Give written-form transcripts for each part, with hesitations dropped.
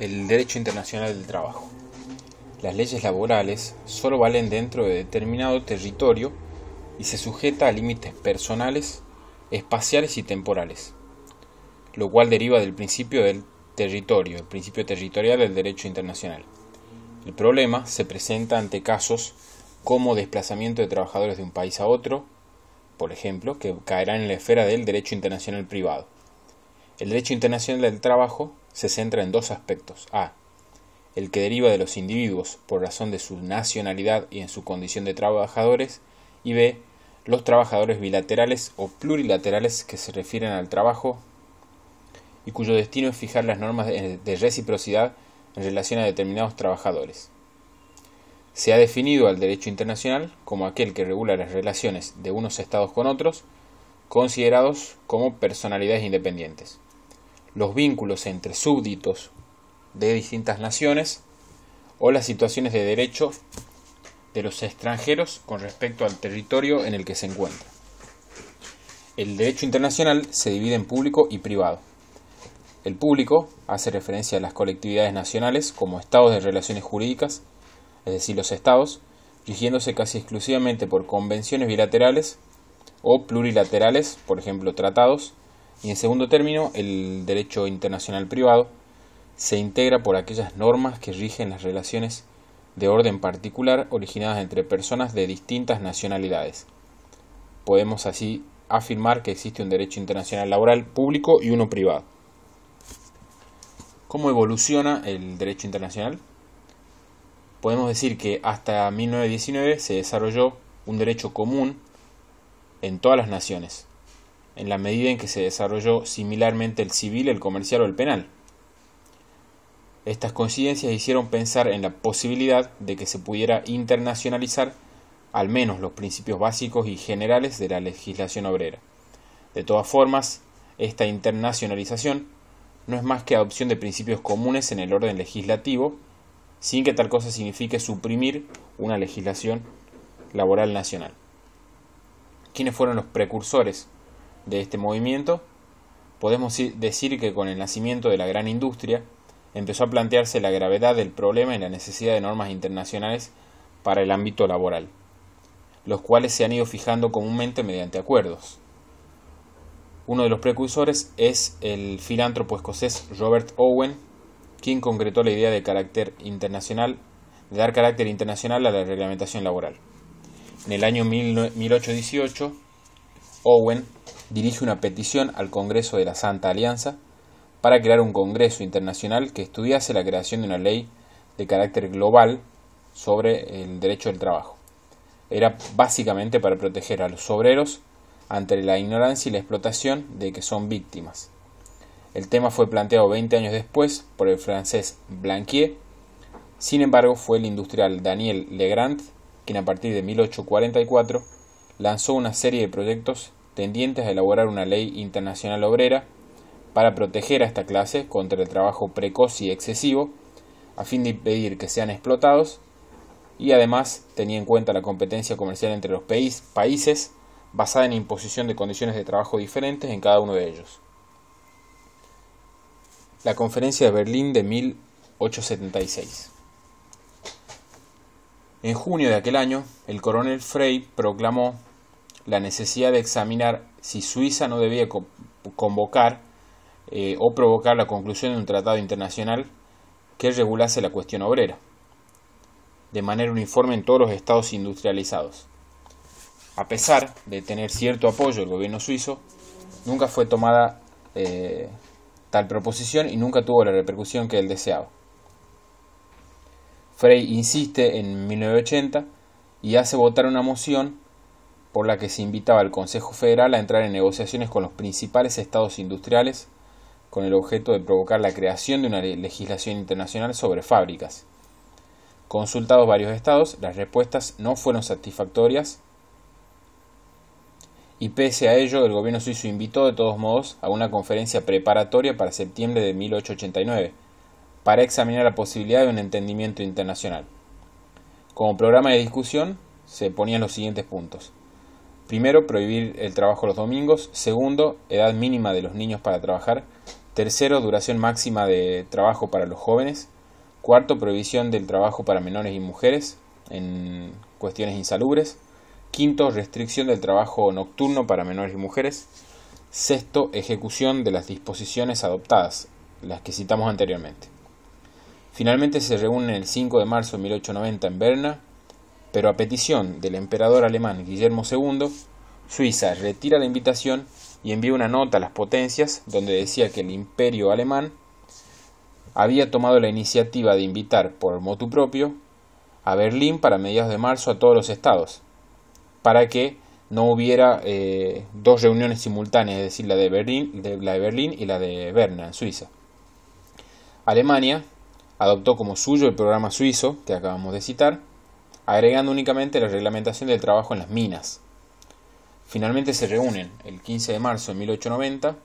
El derecho internacional del trabajo. Las leyes laborales solo valen dentro de determinado territorio y se sujeta a límites personales, espaciales y temporales, lo cual deriva del principio del territorio, el principio territorial del derecho internacional. El problema se presenta ante casos como desplazamiento de trabajadores de un país a otro, por ejemplo, que caerán en la esfera del derecho internacional privado. El derecho internacional del trabajo se centra en dos aspectos: A, el que deriva de los individuos por razón de su nacionalidad y en su condición de trabajadores, y B, los trabajadores bilaterales o plurilaterales que se refieren al trabajo y cuyo destino es fijar las normas de reciprocidad en relación a determinados trabajadores. Se ha definido al derecho internacional como aquel que regula las relaciones de unos estados con otros, considerados como personalidades independientes, los vínculos entre súbditos de distintas naciones o las situaciones de derecho de los extranjeros con respecto al territorio en el que se encuentra. El derecho internacional se divide en público y privado. El público hace referencia a las colectividades nacionales como estados de relaciones jurídicas, es decir, los estados, rigiéndose casi exclusivamente por convenciones bilaterales o plurilaterales, por ejemplo, tratados, y en segundo término, el derecho internacional privado se integra por aquellas normas que rigen las relaciones de orden particular originadas entre personas de distintas nacionalidades. Podemos así afirmar que existe un derecho internacional laboral público y uno privado. ¿Cómo evoluciona el derecho internacional? Podemos decir que hasta 1919 se desarrolló un derecho común en todas las naciones, en la medida en que se desarrolló similarmente el civil, el comercial o el penal. Estas coincidencias hicieron pensar en la posibilidad de que se pudiera internacionalizar al menos los principios básicos y generales de la legislación obrera. De todas formas, esta internacionalización no es más que adopción de principios comunes en el orden legislativo, sin que tal cosa signifique suprimir una legislación laboral nacional. ¿Quiénes fueron los precursores de este movimiento? Podemos decir que con el nacimiento de la gran industria empezó a plantearse la gravedad del problema y la necesidad de normas internacionales para el ámbito laboral, los cuales se han ido fijando comúnmente mediante acuerdos. Uno de los precursores es el filántropo escocés Robert Owen, quien concretó la idea de dar carácter internacional a la reglamentación laboral. En el año 1818, Owen dirige una petición al Congreso de la Santa Alianza para crear un Congreso Internacional que estudiase la creación de una ley de carácter global sobre el derecho del trabajo. Era básicamente para proteger a los obreros ante la ignorancia y la explotación de que son víctimas. El tema fue planteado 20 años después por el francés Blanquier. Sin embargo, fue el industrial Daniel Legrand quien a partir de 1844 lanzó una serie de proyectos tendientes a elaborar una ley internacional obrera para proteger a esta clase contra el trabajo precoz y excesivo, a fin de impedir que sean explotados, y además tenía en cuenta la competencia comercial entre los países basada en imposición de condiciones de trabajo diferentes en cada uno de ellos. La Conferencia de Berlín de 1876. En junio de aquel año, el coronel Frey proclamó la necesidad de examinar si Suiza no debía convocar o provocar la conclusión de un tratado internacional que regulase la cuestión obrera, de manera uniforme en todos los estados industrializados. A pesar de tener cierto apoyo del gobierno suizo, nunca fue tomada tal proposición y nunca tuvo la repercusión que él deseaba. Frey insiste en 1980 y hace votar una moción por la que se invitaba al Consejo Federal a entrar en negociaciones con los principales estados industriales con el objeto de provocar la creación de una legislación internacional sobre fábricas. Consultados varios estados, las respuestas no fueron satisfactorias y pese a ello el gobierno suizo invitó de todos modos a una conferencia preparatoria para septiembre de 1889 para examinar la posibilidad de un entendimiento internacional. Como programa de discusión se ponían los siguientes puntos: primero, prohibir el trabajo los domingos; segundo, edad mínima de los niños para trabajar Tercero, duración máxima de trabajo para los jóvenes. Cuarto, prohibición del trabajo para menores y mujeres en cuestiones insalubres. Quinto, restricción del trabajo nocturno para menores y mujeres. Sexto, ejecución de las disposiciones adoptadas, las que citamos anteriormente. Finalmente se reúnen el 5 de marzo de 1890 en Berna, pero a petición del emperador alemán Guillermo II, Suiza retira la invitación y envía una nota a las potencias donde decía que el imperio alemán había tomado la iniciativa de invitar por motu propio a Berlín para mediados de marzo a todos los estados, para que no hubiera dos reuniones simultáneas, es decir, la de Berlín y la de Berna, en Suiza. Alemania adoptó como suyo el programa suizo que acabamos de citar, agregando únicamente la reglamentación del trabajo en las minas. Finalmente se reúnen el 15 de marzo de 1890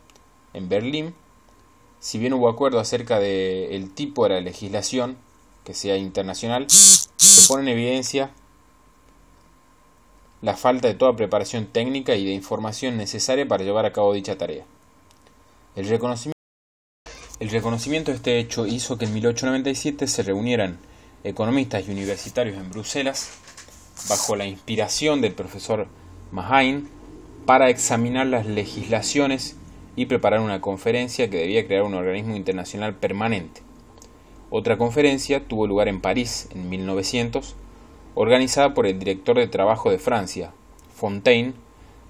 en Berlín. Si bien hubo acuerdo acerca del tipo de la legislación que sea internacional, se pone en evidencia la falta de toda preparación técnica y de información necesaria para llevar a cabo dicha tarea. El reconocimiento de este hecho hizo que en 1897 se reunieran economistas y universitarios en Bruselas, bajo la inspiración del profesor Mahain, para examinar las legislaciones y preparar una conferencia que debía crear un organismo internacional permanente. Otra conferencia tuvo lugar en París en 1900, organizada por el director de Trabajo de Francia, Fontaine,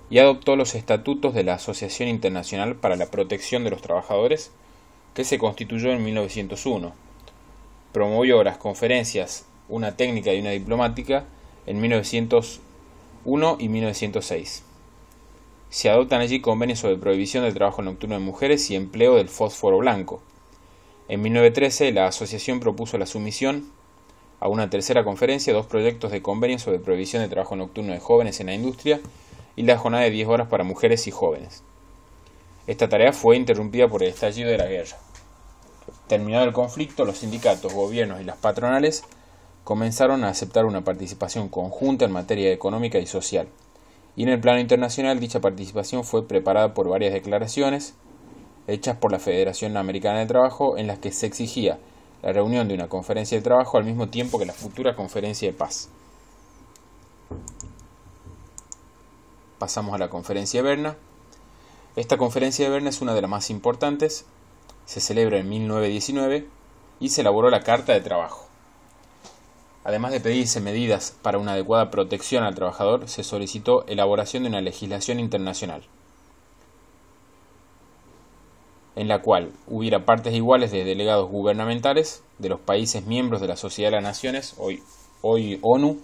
y adoptó los estatutos de la Asociación Internacional para la Protección de los Trabajadores, que se constituyó en 1901. Promovió las conferencias, una técnica y una diplomática, en 1901 y 1906. Se adoptan allí convenios sobre prohibición del trabajo nocturno de mujeres y empleo del fósforo blanco. En 1913 la asociación propuso la sumisión a una tercera conferencia dos proyectos de convenio sobre prohibición de trabajo nocturno de jóvenes en la industria y la jornada de 10 horas para mujeres y jóvenes. Esta tarea fue interrumpida por el estallido de la guerra. Terminado el conflicto, los sindicatos, gobiernos y las patronales comenzaron a aceptar una participación conjunta en materia económica y social. Y en el plano internacional dicha participación fue preparada por varias declaraciones hechas por la Federación Americana del Trabajo en las que se exigía la reunión de una conferencia de trabajo al mismo tiempo que la futura conferencia de paz. Pasamos a la conferencia de Berna. Esta conferencia de Berna es una de las más importantes, se celebra en 1919 y se elaboró la Carta de Trabajo. Además de pedirse medidas para una adecuada protección al trabajador, se solicitó elaboración de una legislación internacional, en la cual hubiera partes iguales de delegados gubernamentales de los países miembros de la Sociedad de las Naciones, hoy ONU,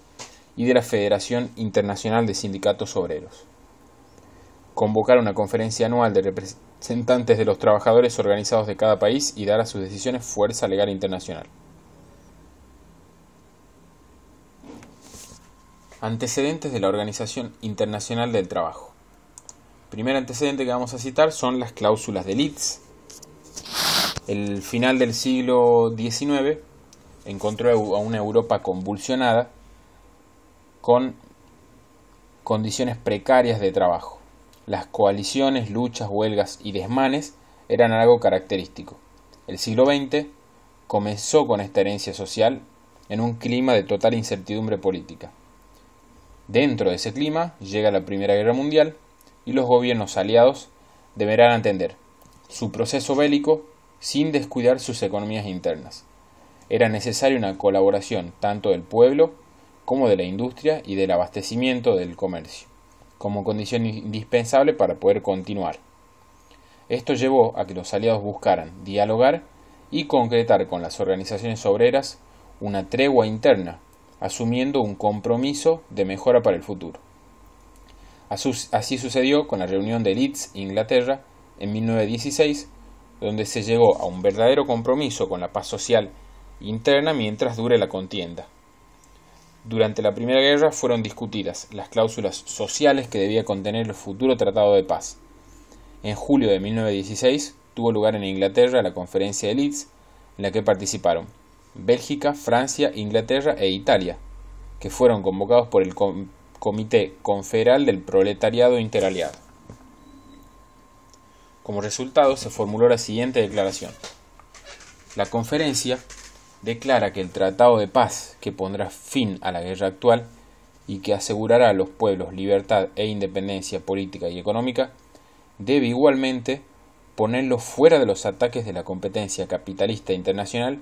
y de la Federación Internacional de Sindicatos Obreros. Convocar una conferencia anual de representantes de los trabajadores organizados de cada país y dar a sus decisiones fuerza legal internacional. Antecedentes de la Organización Internacional del Trabajo. Primer antecedente que vamos a citar son las cláusulas de Leeds. El final del siglo XIX encontró a una Europa convulsionada con condiciones precarias de trabajo. Las coaliciones, luchas, huelgas y desmanes eran algo característico. El siglo XX comenzó con esta herencia social en un clima de total incertidumbre política. Dentro de ese clima llega la Primera Guerra Mundial y los gobiernos aliados deberán atender su proceso bélico sin descuidar sus economías internas. Era necesaria una colaboración tanto del pueblo como de la industria y del abastecimiento del comercio, como condición indispensable para poder continuar. Esto llevó a que los aliados buscaran dialogar y concretar con las organizaciones obreras una tregua interna, asumiendo un compromiso de mejora para el futuro. Así sucedió con la reunión de Leeds, Inglaterra, en 1916, donde se llegó a un verdadero compromiso con la paz social interna mientras dure la contienda. Durante la Primera Guerra fueron discutidas las cláusulas sociales que debía contener el futuro tratado de paz. En julio de 1916 tuvo lugar en Inglaterra la conferencia de Leeds, en la que participaron Bélgica, Francia, Inglaterra e Italia, que fueron convocados por el Comité Confederal del Proletariado Interaliado. Como resultado, se formuló la siguiente declaración. La conferencia declara que el tratado de paz que pondrá fin a la guerra actual y que asegurará a los pueblos libertad e independencia política y económica, debe igualmente ponerlos fuera de los ataques de la competencia capitalista internacional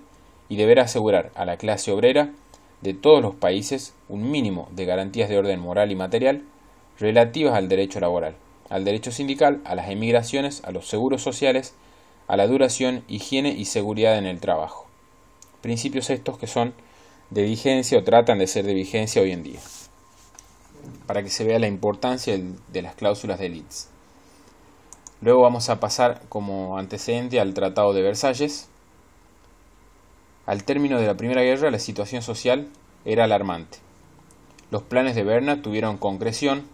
y deberá asegurar a la clase obrera de todos los países un mínimo de garantías de orden moral y material relativas al derecho laboral, al derecho sindical, a las emigraciones, a los seguros sociales, a la duración, higiene y seguridad en el trabajo. Principios estos que son de vigencia o tratan de ser de vigencia hoy en día. Para que se vea la importancia de las cláusulas de Leeds. Luego vamos a pasar como antecedente al Tratado de Versalles. Al término de la Primera Guerra, la situación social era alarmante. Los planes de Berna tuvieron concreción.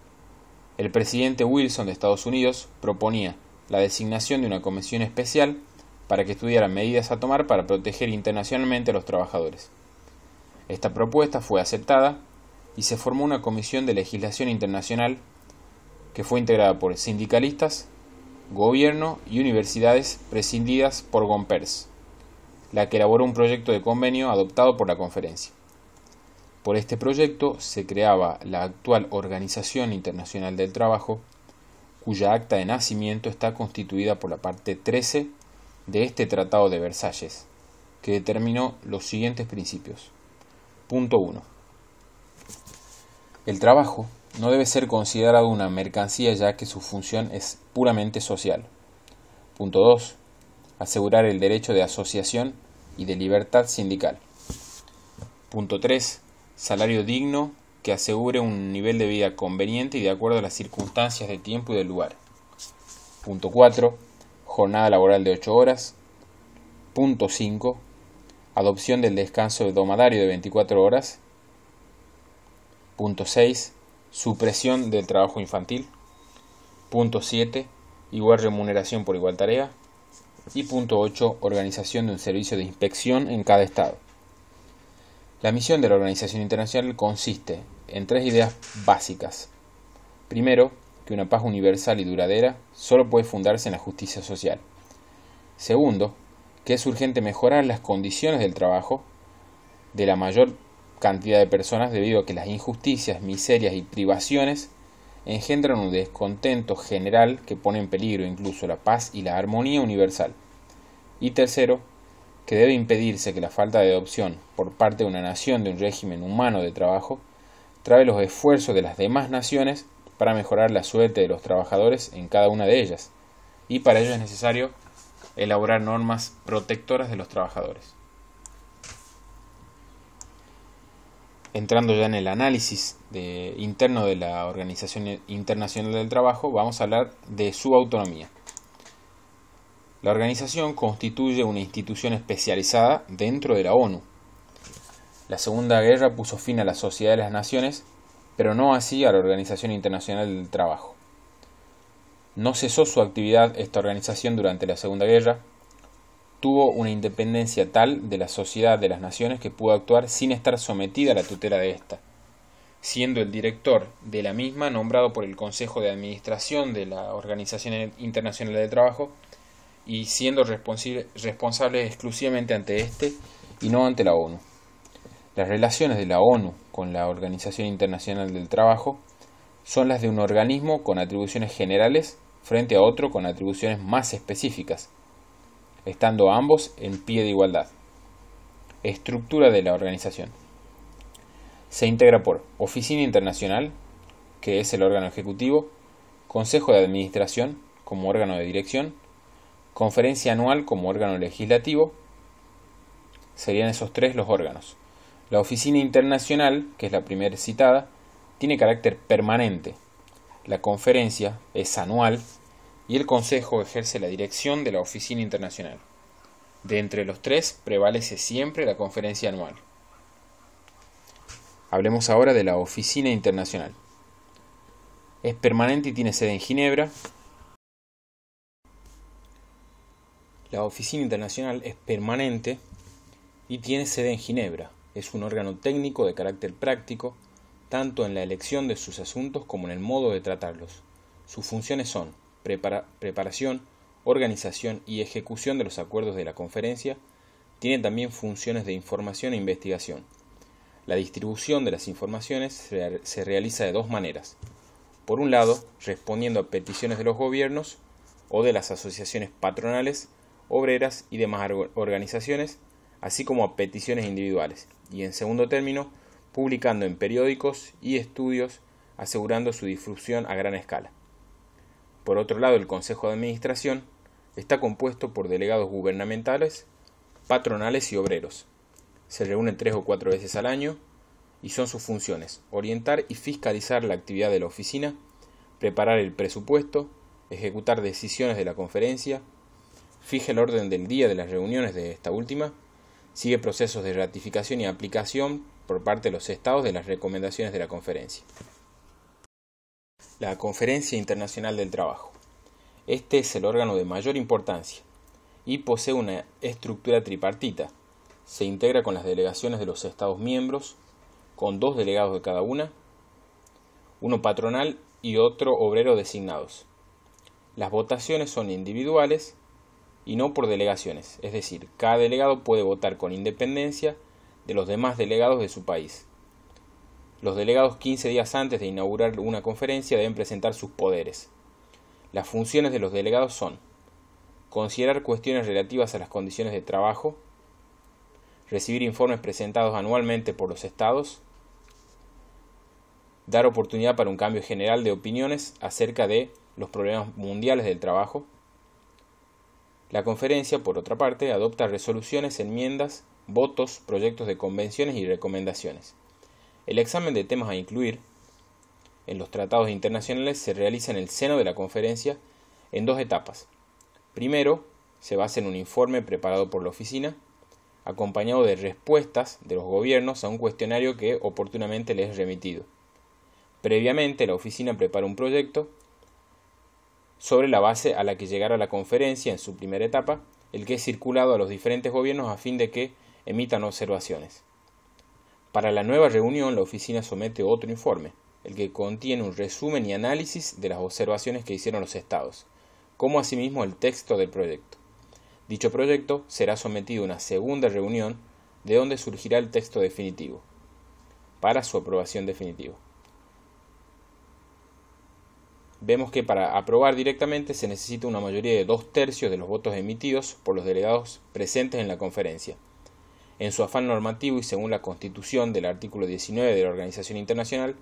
El presidente Wilson de Estados Unidos proponía la designación de una comisión especial para que estudiara medidas a tomar para proteger internacionalmente a los trabajadores. Esta propuesta fue aceptada y se formó una comisión de legislación internacional que fue integrada por sindicalistas, gobierno y universidades presididas por Gompers, la que elaboró un proyecto de convenio adoptado por la conferencia. Por este proyecto se creaba la actual Organización Internacional del Trabajo, cuya acta de nacimiento está constituida por la parte 13 de este Tratado de Versalles, que determinó los siguientes principios. Punto 1. El trabajo no debe ser considerado una mercancía ya que su función es puramente social. Punto 2. Asegurar el derecho de asociación y de libertad sindical. Punto 3. Salario digno que asegure un nivel de vida conveniente y de acuerdo a las circunstancias de tiempo y del lugar. Punto 4. Jornada laboral de 8 horas. Punto 5. Adopción del descanso domadario de 24 horas. Punto 6. Supresión del trabajo infantil. Punto 7. Igual remuneración por igual tarea. Y punto 8. Organización de un servicio de inspección en cada estado. La misión de la Organización Internacional consiste en 3 ideas básicas. Primero, que una paz universal y duradera solo puede fundarse en la justicia social. Segundo, que es urgente mejorar las condiciones del trabajo de la mayor cantidad de personas debido a que las injusticias, miserias y privaciones engendran un descontento general que pone en peligro incluso la paz y la armonía universal. Y tercero, que debe impedirse que la falta de adopción por parte de una nación de un régimen humano de trabajo trabe los esfuerzos de las demás naciones para mejorar la suerte de los trabajadores en cada una de ellas, y para ello es necesario elaborar normas protectoras de los trabajadores. Entrando ya en el análisis interno de la Organización Internacional del Trabajo, vamos a hablar de su autonomía. La organización constituye una institución especializada dentro de la ONU. La Segunda Guerra puso fin a la Sociedad de las Naciones, pero no así a la Organización Internacional del Trabajo. No cesó su actividad esta organización durante la Segunda Guerra. Tuvo una independencia tal de la Sociedad de las Naciones que pudo actuar sin estar sometida a la tutela de ésta, siendo el director de la misma nombrado por el Consejo de Administración de la Organización Internacional del Trabajo y siendo responsable exclusivamente ante éste y no ante la ONU. Las relaciones de la ONU con la Organización Internacional del Trabajo son las de un organismo con atribuciones generales frente a otro con atribuciones más específicas, estando ambos en pie de igualdad. Estructura de la organización. Se integra por Oficina Internacional, que es el órgano ejecutivo, Consejo de Administración como órgano de dirección, Conferencia Anual como órgano legislativo. Serían esos 3 los órganos. La Oficina Internacional, que es la primera citada, tiene carácter permanente. La conferencia es anual y el Consejo ejerce la dirección de la Oficina Internacional. De entre los 3 prevalece siempre la conferencia anual. Hablemos ahora de la Oficina Internacional. Es permanente y tiene sede en Ginebra. La Oficina Internacional es permanente y tiene sede en Ginebra. Es un órgano técnico de carácter práctico, tanto en la elección de sus asuntos como en el modo de tratarlos. Sus funciones son preparación, organización y ejecución de los acuerdos de la conferencia, tiene también funciones de información e investigación. La distribución de las informaciones se realiza de dos maneras. Por un lado, respondiendo a peticiones de los gobiernos o de las asociaciones patronales, obreras y demás organizaciones, así como a peticiones individuales. Y en segundo término, publicando en periódicos y estudios, asegurando su difusión a gran escala. Por otro lado, el Consejo de Administración está compuesto por delegados gubernamentales, patronales y obreros. Se reúnen 3 o 4 veces al año y son sus funciones: orientar y fiscalizar la actividad de la oficina, preparar el presupuesto, ejecutar decisiones de la conferencia, fija el orden del día de las reuniones de esta última, sigue procesos de ratificación y aplicación por parte de los estados de las recomendaciones de la conferencia. La Conferencia Internacional del Trabajo. Este es el órgano de mayor importancia y posee una estructura tripartita. Se integra con las delegaciones de los Estados miembros, con 2 delegados de cada una, uno patronal y otro obrero designados. Las votaciones son individuales y no por delegaciones, es decir, cada delegado puede votar con independencia de los demás delegados de su país. Los delegados 15 días antes de inaugurar una conferencia deben presentar sus poderes. Las funciones de los delegados son: considerar cuestiones relativas a las condiciones de trabajo, recibir informes presentados anualmente por los estados, dar oportunidad para un cambio general de opiniones acerca de los problemas mundiales del trabajo. La conferencia, por otra parte, adopta resoluciones, enmiendas, votos, proyectos de convenciones y recomendaciones. El examen de temas a incluir en los tratados internacionales se realiza en el seno de la conferencia en 2 etapas. Primero, se basa en un informe preparado por la oficina, acompañado de respuestas de los gobiernos a un cuestionario que oportunamente les es remitido. Previamente, la oficina prepara un proyecto sobre la base a la que llegará la conferencia en su primera etapa, el que es circulado a los diferentes gobiernos a fin de que emitan observaciones. Para la nueva reunión, la oficina somete otro informe, el que contiene un resumen y análisis de las observaciones que hicieron los estados, como asimismo el texto del proyecto. Dicho proyecto será sometido a una segunda reunión, de donde surgirá el texto definitivo, para su aprobación definitiva. Vemos que para aprobar directamente se necesita una mayoría de 2/3 de los votos emitidos por los delegados presentes en la conferencia. En su afán normativo y según la Constitución del artículo 19 de la Organización Internacional,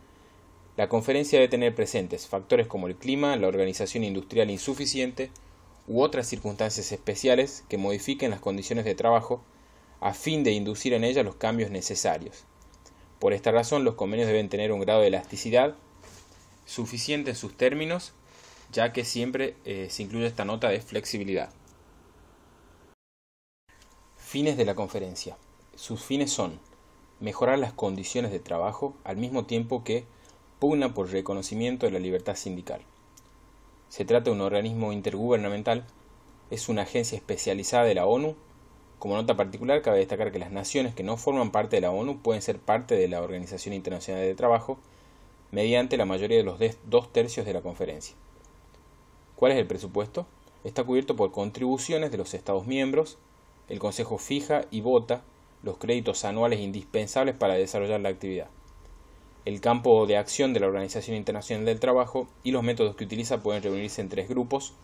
la conferencia debe tener presentes factores como el clima, la organización industrial insuficiente u otras circunstancias especiales que modifiquen las condiciones de trabajo a fin de inducir en ellas los cambios necesarios. Por esta razón, los convenios deben tener un grado de elasticidad suficiente en sus términos, ya que siempre se incluye esta nota de flexibilidad. Fines de la conferencia. Sus fines son mejorar las condiciones de trabajo al mismo tiempo que pugna por reconocimiento de la libertad sindical. Se trata de un organismo intergubernamental, es una agencia especializada de la ONU. Como nota particular, cabe destacar que las naciones que no forman parte de la ONU pueden ser parte de la Organización Internacional de Trabajo mediante la mayoría de los 2/3 de la conferencia. ¿Cuál es el presupuesto? Está cubierto por contribuciones de los Estados miembros. El Consejo fija y vota los créditos anuales indispensables para desarrollar la actividad. El campo de acción de la Organización Internacional del Trabajo y los métodos que utiliza pueden reunirse en 3 grupos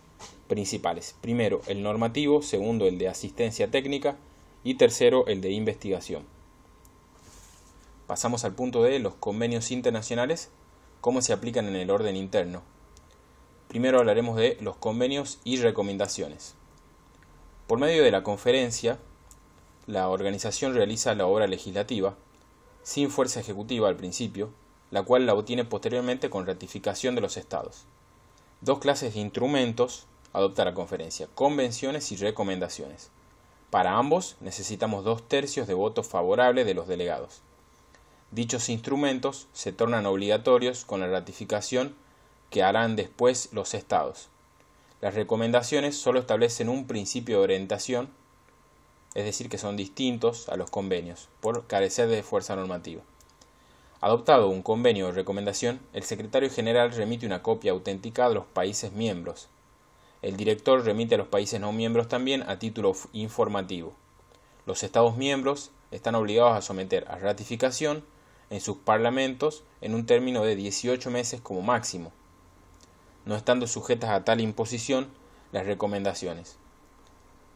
principales. Primero, el normativo; segundo, el de asistencia técnica; y tercero, el de investigación. Pasamos al punto de los convenios internacionales, cómo se aplican en el orden interno. Primero hablaremos de los convenios y recomendaciones. Por medio de la conferencia, la organización realiza la obra legislativa, sin fuerza ejecutiva al principio, la cual la obtiene posteriormente con ratificación de los estados. 2 clases de instrumentos adopta la conferencia: convenciones y recomendaciones. Para ambos necesitamos 2/3 de votos favorables de los delegados. Dichos instrumentos se tornan obligatorios con la ratificación que harán después los estados. Las recomendaciones solo establecen un principio de orientación, es decir, que son distintos a los convenios, por carecer de fuerza normativa. Adoptado un convenio o recomendación, el secretario general remite una copia auténtica a los países miembros. El director remite a los países no miembros también a título informativo. Los Estados miembros están obligados a someter a ratificación en sus parlamentos en un término de 18 meses como máximo, no estando sujetas a tal imposición las recomendaciones.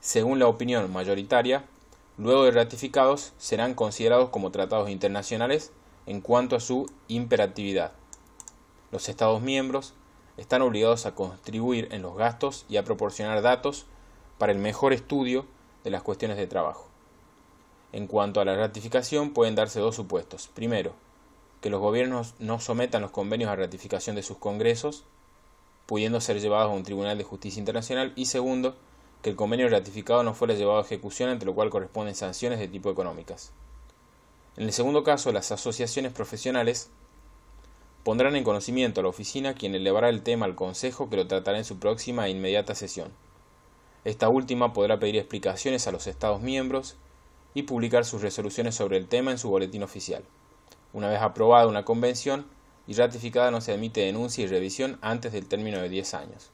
Según la opinión mayoritaria, luego de ratificados serán considerados como tratados internacionales en cuanto a su imperatividad. Los Estados miembros están obligados a contribuir en los gastos y a proporcionar datos para el mejor estudio de las cuestiones de trabajo. En cuanto a la ratificación, pueden darse dos supuestos. Primero, que los gobiernos no sometan los convenios a ratificación de sus congresos, pudiendo ser llevados a un tribunal de justicia internacional. Y segundo, que el convenio ratificado no fuera llevado a ejecución, ante lo cual corresponden sanciones de tipo económicas. En el segundo caso, las asociaciones profesionales pondrán en conocimiento a la oficina, quien elevará el tema al Consejo, que lo tratará en su próxima e inmediata sesión. Esta última podrá pedir explicaciones a los Estados miembros y publicar sus resoluciones sobre el tema en su boletín oficial. Una vez aprobada una convención y ratificada, no se admite denuncia y revisión antes del término de 10 años.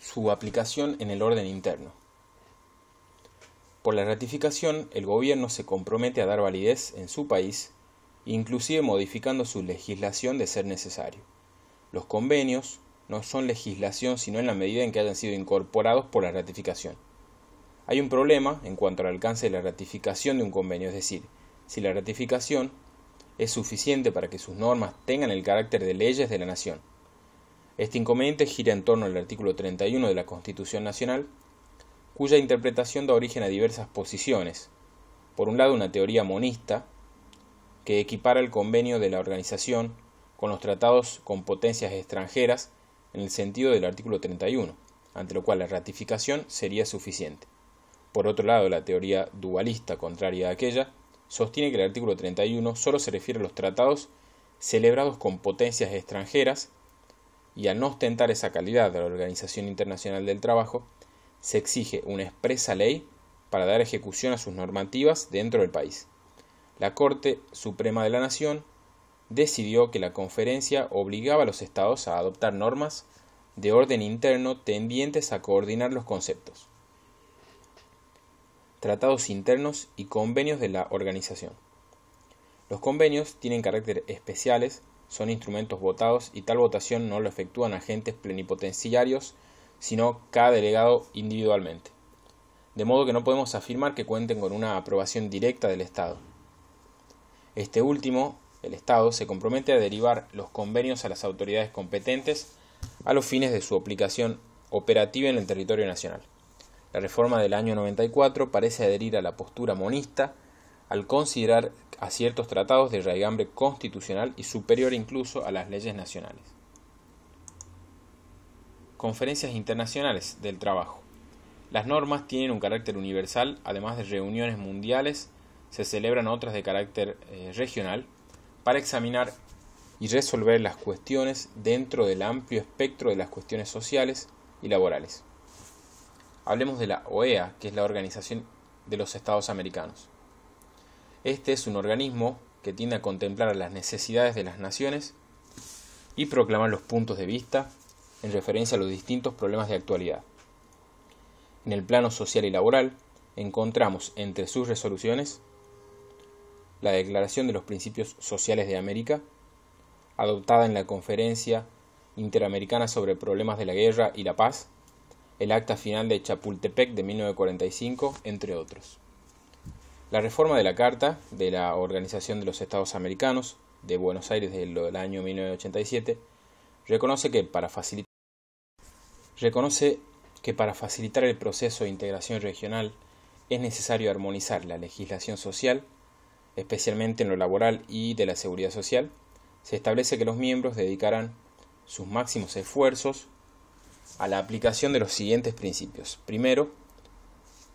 Su aplicación en el orden interno. Por la ratificación, el gobierno se compromete a dar validez en su país, inclusive modificando su legislación de ser necesario. Los convenios no son legislación sino en la medida en que hayan sido incorporados por la ratificación. Hay un problema en cuanto al alcance de la ratificación de un convenio, es decir, si la ratificación es suficiente para que sus normas tengan el carácter de leyes de la nación. Este inconveniente gira en torno al artículo 31 de la Constitución Nacional, cuya interpretación da origen a diversas posiciones. Por un lado, una teoría monista, que equipara el convenio de la organización con los tratados con potencias extranjeras en el sentido del artículo 31, ante lo cual la ratificación sería suficiente. Por otro lado, la teoría dualista, contraria a aquella, sostiene que el artículo 31 solo se refiere a los tratados celebrados con potencias extranjeras y, al no ostentar esa calidad de la Organización Internacional del Trabajo, se exige una expresa ley para dar ejecución a sus normativas dentro del país. La Corte Suprema de la Nación decidió que la conferencia obligaba a los estados a adoptar normas de orden interno tendientes a coordinar los conceptos, tratados internos y convenios de la organización. Los convenios tienen carácter especiales, son instrumentos votados y tal votación no lo efectúan agentes plenipotenciarios, sino cada delegado individualmente. De modo que no podemos afirmar que cuenten con una aprobación directa del Estado. Este último, el Estado, se compromete a derivar los convenios a las autoridades competentes a los fines de su aplicación operativa en el territorio nacional. La reforma del año 94 parece adherir a la postura monista al considerar a ciertos tratados de raigambre constitucional y superior incluso a las leyes nacionales. Conferencias internacionales del trabajo. Las normas tienen un carácter universal, además de reuniones mundiales, se celebran otras de carácter regional para examinar y resolver las cuestiones dentro del amplio espectro de las cuestiones sociales y laborales. Hablemos de la OEA, que es la Organización de los Estados Americanos. Este es un organismo que tiende a contemplar las necesidades de las naciones y proclamar los puntos de vista en referencia a los distintos problemas de actualidad. En el plano social y laboral, encontramos entre sus resoluciones la Declaración de los Principios Sociales de América, adoptada en la Conferencia Interamericana sobre Problemas de la Guerra y la Paz, el Acta Final de Chapultepec de 1945, entre otros. La reforma de la Carta de la Organización de los Estados Americanos de Buenos Aires del año 1987 reconoce que para facilitar el proceso de integración regional es necesario armonizar la legislación social, especialmente en lo laboral y de la seguridad social. Se establece que los miembros dedicarán sus máximos esfuerzos a la aplicación de los siguientes principios. Primero,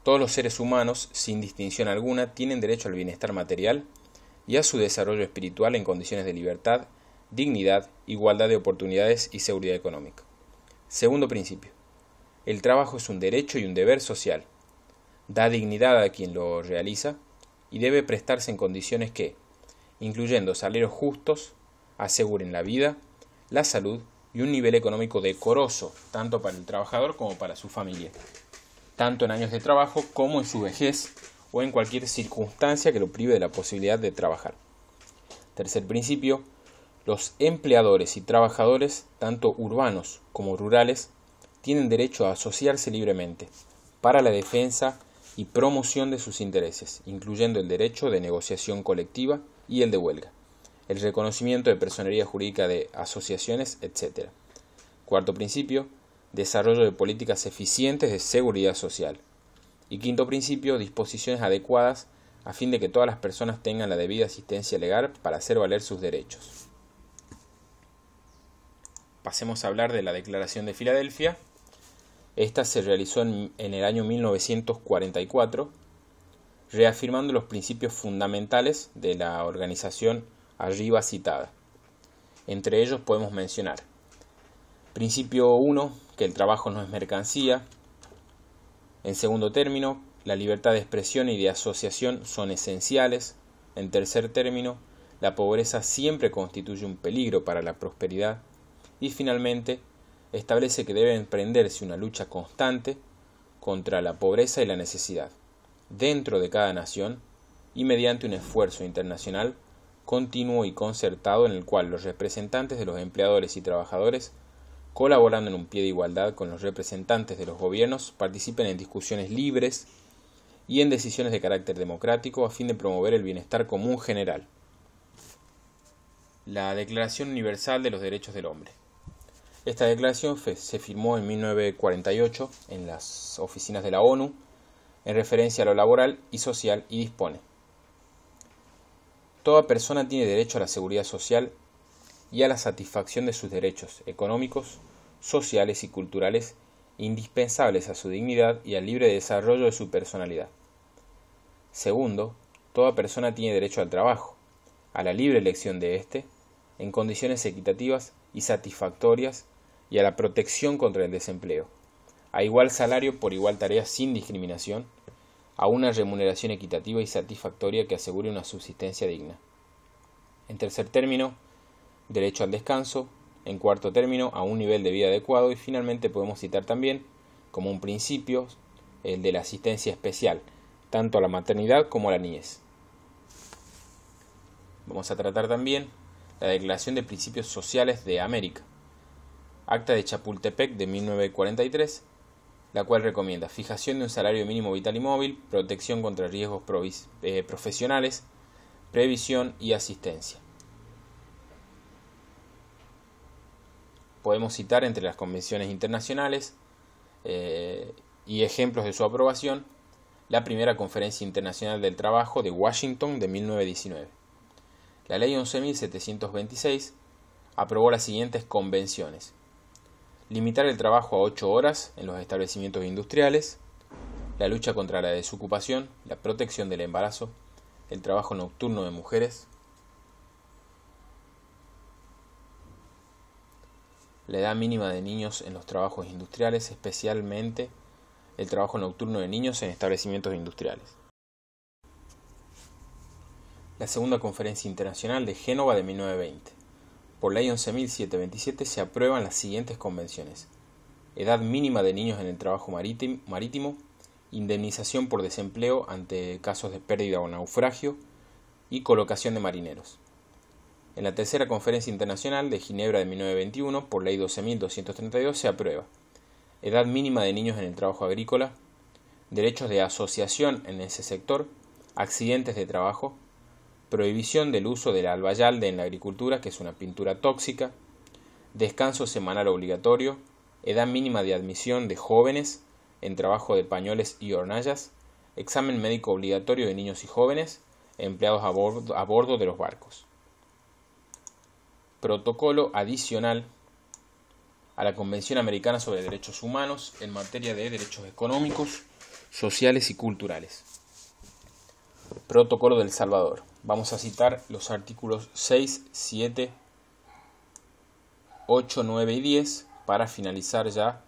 todos los seres humanos, sin distinción alguna, tienen derecho al bienestar material y a su desarrollo espiritual en condiciones de libertad, dignidad, igualdad de oportunidades y seguridad económica. Segundo principio, el trabajo es un derecho y un deber social. Da dignidad a quien lo realiza y debe prestarse en condiciones que, incluyendo salarios justos, aseguren la vida, la salud y un nivel económico decoroso, tanto para el trabajador como para su familia, tanto en años de trabajo como en su vejez o en cualquier circunstancia que lo prive de la posibilidad de trabajar. Tercer principio, los empleadores y trabajadores, tanto urbanos como rurales, tienen derecho a asociarse libremente para la defensa y promoción de sus intereses, incluyendo el derecho de negociación colectiva y el de huelga, el reconocimiento de personería jurídica de asociaciones, etc. Cuarto principio, desarrollo de políticas eficientes de seguridad social. Y quinto principio, disposiciones adecuadas a fin de que todas las personas tengan la debida asistencia legal para hacer valer sus derechos. Pasemos a hablar de la Declaración de Filadelfia. Esta se realizó en el año 1944, reafirmando los principios fundamentales de la organización arriba citada. Entre ellos podemos mencionar: principio 1, que el trabajo no es mercancía. En segundo término, la libertad de expresión y de asociación son esenciales. En tercer término, la pobreza siempre constituye un peligro para la prosperidad. Y finalmente, establece que debe emprenderse una lucha constante contra la pobreza y la necesidad, dentro de cada nación y mediante un esfuerzo internacional continuo y concertado en el cual los representantes de los empleadores y trabajadores, colaborando en un pie de igualdad con los representantes de los gobiernos, participen en discusiones libres y en decisiones de carácter democrático a fin de promover el bienestar común general. La Declaración Universal de los Derechos del Hombre. Esta declaración se firmó en 1948 en las oficinas de la ONU en referencia a lo laboral y social y dispone: toda persona tiene derecho a la seguridad social y a la satisfacción de sus derechos económicos, sociales y culturales indispensables a su dignidad y al libre desarrollo de su personalidad. Segundo, toda persona tiene derecho al trabajo, a la libre elección de éste, en condiciones equitativas y satisfactorias, y a la protección contra el desempleo, a igual salario por igual tarea sin discriminación, a una remuneración equitativa y satisfactoria que asegure una subsistencia digna. En tercer término, derecho al descanso. En cuarto término, a un nivel de vida adecuado. Y finalmente podemos citar también, como un principio, el de la asistencia especial, tanto a la maternidad como a la niñez. Vamos a tratar también la Declaración de Principios Sociales de América, Acta de Chapultepec de 1943, la cual recomienda fijación de un salario mínimo vital y móvil, protección contra riesgos profesionales, previsión y asistencia. Podemos citar entre las convenciones internacionales y ejemplos de su aprobación la primera Conferencia Internacional del Trabajo de Washington de 1919. La Ley 11.726 aprobó las siguientes convenciones: limitar el trabajo a 8 horas en los establecimientos industriales, la lucha contra la desocupación, la protección del embarazo, el trabajo nocturno de mujeres, la edad mínima de niños en los trabajos industriales, especialmente el trabajo nocturno de niños en establecimientos industriales. La segunda Conferencia Internacional de Génova de 1920. Por Ley 11.727 se aprueban las siguientes convenciones: edad mínima de niños en el trabajo marítimo, indemnización por desempleo ante casos de pérdida o naufragio y colocación de marineros. En la tercera Conferencia Internacional de Ginebra de 1921, por Ley 12.232, se aprueba edad mínima de niños en el trabajo agrícola, derechos de asociación en ese sector, accidentes de trabajo, prohibición del uso del albayalde en la agricultura, que es una pintura tóxica, descanso semanal obligatorio, edad mínima de admisión de jóvenes en trabajo de pañoles y hornallas, examen médico obligatorio de niños y jóvenes empleados a bordo de los barcos. Protocolo adicional a la Convención Americana sobre Derechos Humanos en materia de derechos económicos, sociales y culturales. Protocolo del Salvador. Vamos a citar los artículos 6, 7, 8, 9 y 10 para finalizar ya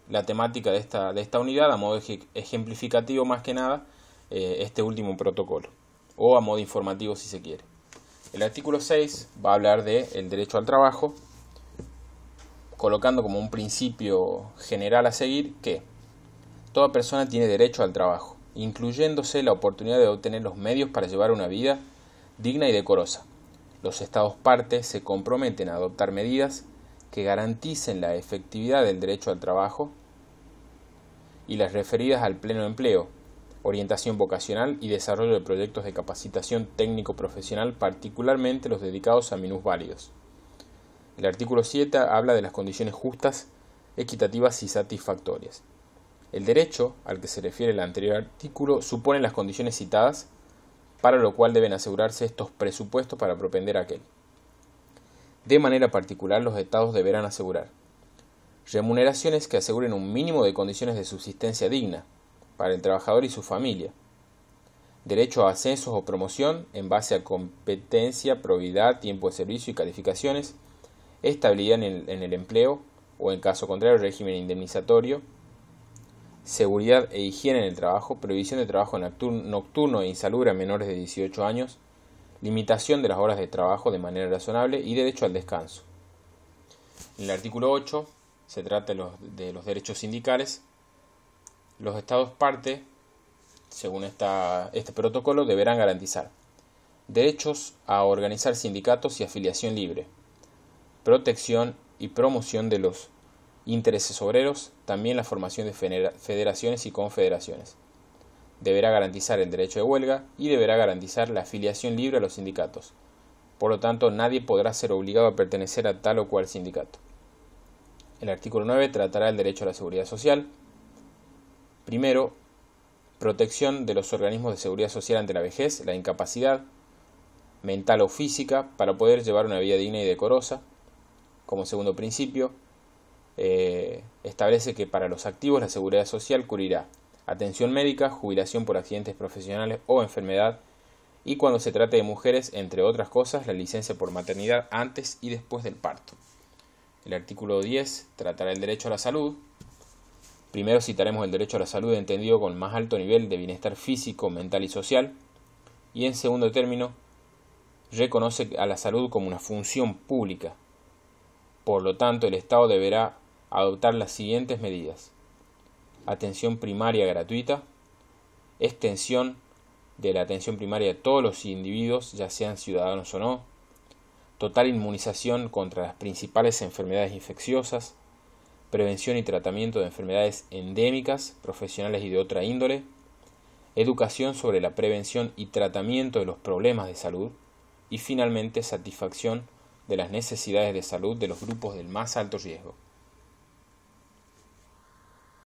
la temática de esta unidad, a modo ejemplificativo más que nada, este último protocolo, o a modo informativo si se quiere. El artículo 6 va a hablar del derecho al trabajo, colocando como un principio general a seguir que toda persona tiene derecho al trabajo, incluyéndose la oportunidad de obtener los medios para llevar una vida digna y decorosa. Los Estados partes se comprometen a adoptar medidas que garanticen la efectividad del derecho al trabajo y las referidas al pleno empleo, orientación vocacional y desarrollo de proyectos de capacitación técnico-profesional, particularmente los dedicados a minusválidos. El artículo 7 habla de las condiciones justas, equitativas y satisfactorias. El derecho al que se refiere el anterior artículo supone las condiciones citadas, para lo cual deben asegurarse estos presupuestos para propender a aquel. De manera particular, los estados deberán asegurar remuneraciones que aseguren un mínimo de condiciones de subsistencia digna para el trabajador y su familia, derecho a ascensos o promoción en base a competencia, probidad, tiempo de servicio y calificaciones, estabilidad en el empleo o, en caso contrario, régimen indemnizatorio, seguridad e higiene en el trabajo, prohibición de trabajo nocturno e insalubre a menores de 18 años, limitación de las horas de trabajo de manera razonable y derecho al descanso. En el artículo 8 se trata de los derechos sindicales. Los Estados partes, según este protocolo, deberán garantizar derechos a organizar sindicatos y afiliación libre, protección y promoción de los intereses obreros, también la formación de federaciones y confederaciones. Deberá garantizar el derecho de huelga y deberá garantizar la afiliación libre a los sindicatos. Por lo tanto, nadie podrá ser obligado a pertenecer a tal o cual sindicato. El artículo 9 tratará el derecho a la seguridad social. Primero, protección de los organismos de seguridad social ante la vejez, la incapacidad mental o física para poder llevar una vida digna y decorosa. Como segundo principio, establece que para los activos la seguridad social cubrirá atención médica, jubilación por accidentes profesionales o enfermedad, y cuando se trate de mujeres, entre otras cosas, la licencia por maternidad antes y después del parto. El artículo 10 tratará el derecho a la salud. Primero citaremos el derecho a la salud entendido con el más alto nivel de bienestar físico, mental y social, y en segundo término reconoce a la salud como una función pública. Por lo tanto, el Estado deberá adoptar las siguientes medidas: atención primaria gratuita, extensión de la atención primaria a todos los individuos, ya sean ciudadanos o no, total inmunización contra las principales enfermedades infecciosas, prevención y tratamiento de enfermedades endémicas, profesionales y de otra índole, educación sobre la prevención y tratamiento de los problemas de salud, y finalmente satisfacción de las necesidades de salud de los grupos del más alto riesgo.